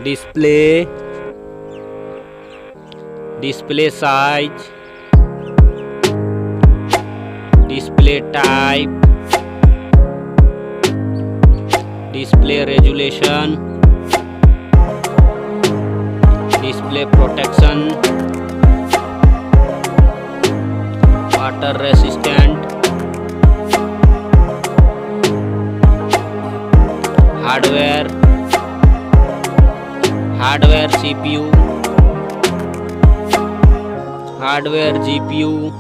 display, display size, display type, display resolution, display protection, water resistant, hardware CPU, hardware GPU,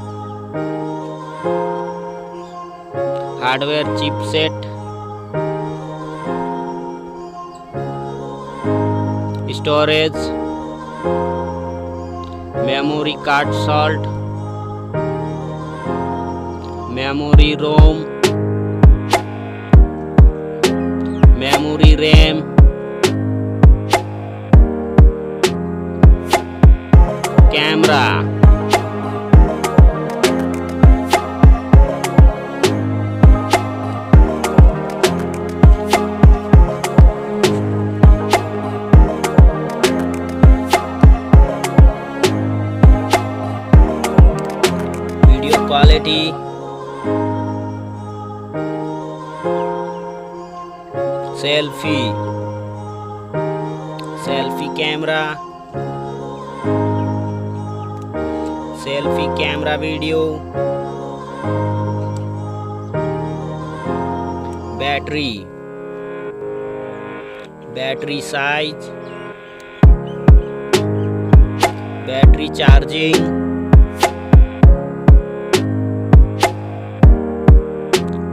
hardware chipset, storage, memory card slot, memory ROM, memory RAM, camera, video quality, selfie camera video, battery size, battery charging,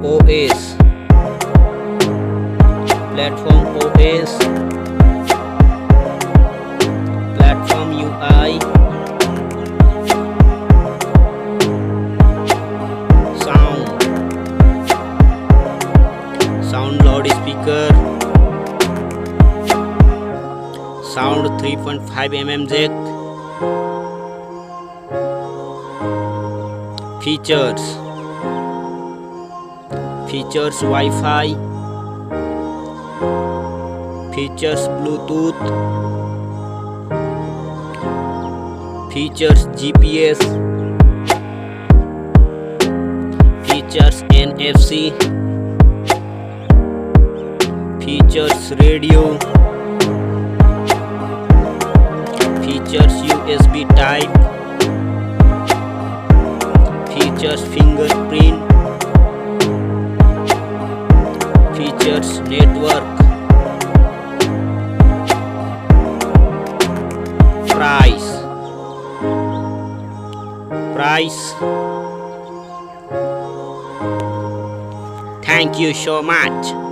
OS, platform OS, platform UI, sound loudspeaker, sound 3.5 mm jack, features Wi-Fi, features Bluetooth, features GPS, features NFC, features radio, features USB type, features fingerprint, features network, price. Thank you so much.